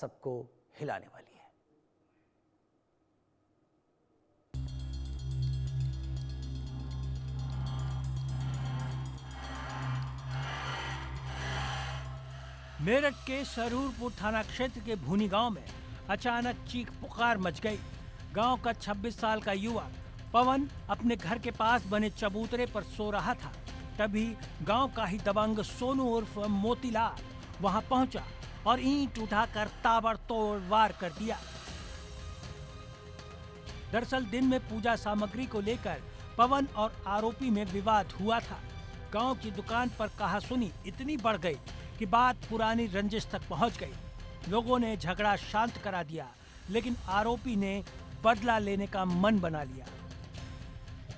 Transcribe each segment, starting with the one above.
सबको हिलाने वाली है। मेरठ के सरूरपुर थाना क्षेत्र के भूनी गांव में अचानक चीख पुकार मच गई। गांव का 26 साल का युवक पवन अपने घर के पास बने चबूतरे पर सो रहा था। तभी गांव का ही दबंग सोनू उर्फ मोतीलाल वहां पहुंचा और ईंट उठाकर ताबड़तोड़ वार कर दिया। दरअसल दिन में पूजा सामग्री को लेकर पवन और आरोपी में विवाद हुआ था। गांव की दुकान पर कहासुनी इतनी बढ़ गई कि बात पुरानी रंजिश तक पहुंच गई। लोगों ने झगड़ा शांत करा दिया, लेकिन आरोपी ने बदला लेने का मन बना लिया।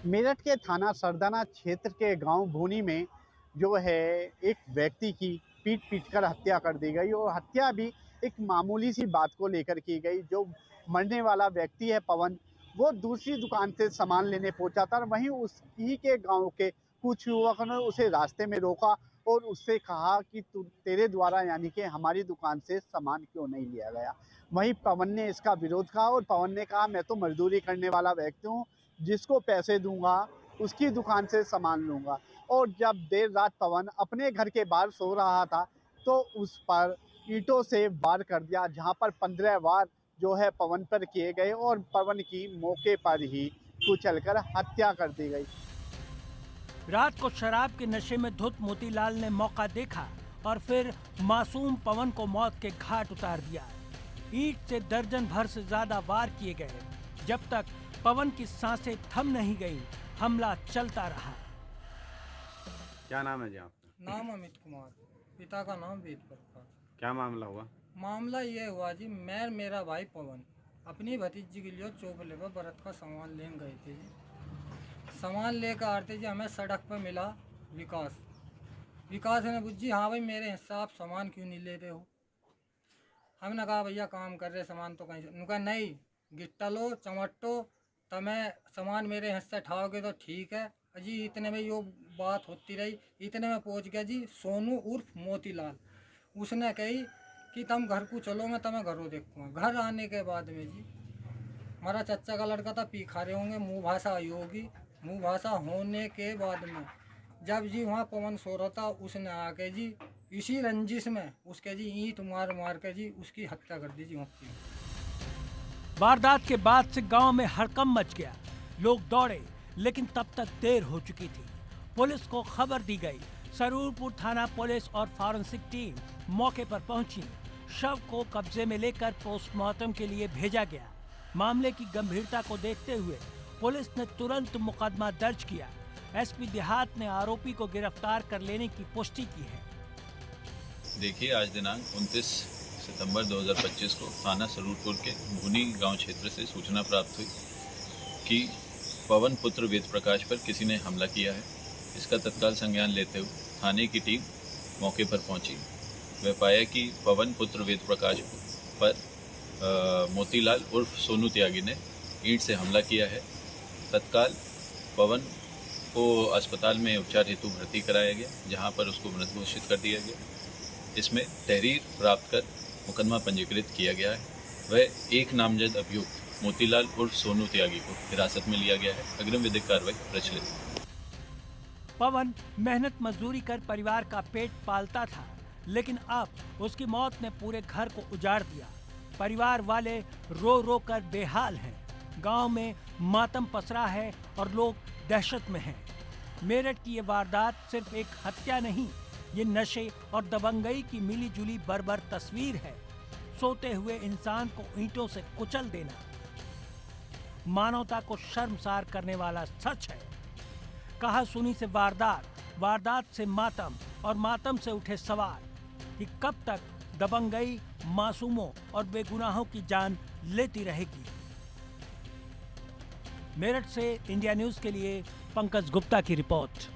मेरठ के थाना सरदाना क्षेत्र के गांव भूनी में जो है एक व्यक्ति की पीट कर हत्या कर दी गई और हत्या भी एक मामूली सी बात को लेकर की गई। जो मरने वाला व्यक्ति है पवन, वो दूसरी दुकान से सामान लेने पहुंचा था। वहीं उसी के गांव के कुछ युवकों ने उसे रास्ते में रोका और उससे कहा कि तेरे द्वारा यानी कि हमारी दुकान से सामान क्यों नहीं लिया गया। वहीं पवन ने इसका विरोध कहा और पवन ने कहा, मैं तो मजदूरी करने वाला व्यक्ति हूँ, जिसको पैसे दूंगा उसकी दुकान से सामान लूंगा। और जब देर रात पवन अपने घर के बाहर सो रहा था तो उस पर ईंटों से वार कर दिया, जहां पर 15 वार जो है पवन पर किए गए और पवन की मौके पर ही कुचलकर हत्या कर दी गई। रात को शराब के नशे में धुत मोतीलाल ने मौका देखा और फिर मासूम पवन को मौत के घाट उतार दिया। ईंट से दर्जन भर से ज्यादा वार किए गए। जब तक पवन की सांसें थम नहीं गई, हमला चलता रहा। क्या नाम है जी आपका? नाम अमित कुमार, पिता का नाम वेद प्रकाश। क्या मामला हुआ? मामला ये हुआ जी, मैं मेरा भाई पवन अपनी भतीजी के लिए चौपले पर व्रत का सामान लेने गए थे जी। सामान लेकर आते जी हमें सड़क पर मिला विकास। विकास ने पूछी, हाँ भाई मेरे हिस्सा आप सामान क्यों नहीं ले रहे हो? हमने कहा भैया काम कर रहे, सामान तो कहीं से। उनका नहीं, गिट्टा लो चमट्टो, तमें सामान मेरे हिस्से ठाओगे तो ठीक है जी। इतने में यो बात होती रही। इतने में पहुंच गया जी सोनू उर्फ मोतीलाल। उसने कही कि तुम घर को चलो, मैं तुम्हें घरों देखूँगा। घर आने के बाद में जी हमारा चच्चा का लड़का था, पी खा रहे होंगे, मुँह भाषा आई होगी। मुँह भाषा होने के बाद में जब जी वहाँ पवन सो रहा था, उसने आके जी इसी रंजिश में उसके जी ईंट मार मार के जी उसकी हत्या कर दी जी वहाँ की। वारदात के बाद से गांव में हड़कंप मच गया। लोग दौड़े, लेकिन तब तक देर हो चुकी थी। पुलिस को खबर दी गई। सरूरपुर थाना पुलिस और फॉरेंसिक टीम मौके पर पहुंची। शव को कब्जे में लेकर पोस्टमार्टम के लिए भेजा गया। मामले की गंभीरता को देखते हुए पुलिस ने तुरंत मुकदमा दर्ज किया। एसपी देहात ने आरोपी को गिरफ्तार कर लेने की पुष्टि की है। देखिए, आज दिनांक 29 सितंबर 2025 को थाना सरूरपुर के भूनी गांव क्षेत्र से सूचना प्राप्त हुई कि पवन पुत्र वेद प्रकाश पर किसी ने हमला किया है। इसका तत्काल संज्ञान लेते हुए थाने की टीम मौके पर पहुंची। वह पाया कि पवन पुत्र वेद प्रकाश पर मोतीलाल उर्फ सोनू त्यागी ने ईंट से हमला किया है। तत्काल पवन को अस्पताल में उपचार हेतु भर्ती कराया गया, जहां पर उसको मृत घोषित कर दिया गया। इसमें तहरीर प्राप्त कर मुकदमा पंजीकृत किया गया है। वह एक नामजद अभियुक्त मोतीलाल उर्फ सोनू त्यागी को हिरासत में लिया गया है। अग्रिम विधिक कार्रवाई प्रचलित। पवन मेहनत मजदूरी कर परिवार का पेट पालता था, लेकिन अब उसकी मौत ने पूरे घर को उजाड़ दिया। परिवार वाले रो रो कर बेहाल हैं। गांव में मातम पसरा है और लोग दहशत में हैं। मेरठ की ये वारदात सिर्फ एक हत्या नहीं, ये नशे और दबंगई की मिली जुली बर्बर तस्वीर है। सोते हुए इंसान को ईंटों से कुचल देना मानवता को शर्मसार करने वाला सच है। कहासुनी से वारदात, वारदात से मातम और मातम से उठे सवाल कि कब तक दबंगई मासूमों और बेगुनाहों की जान लेती रहेगी। मेरठ से इंडिया न्यूज़ के लिए पंकज गुप्ता की रिपोर्ट।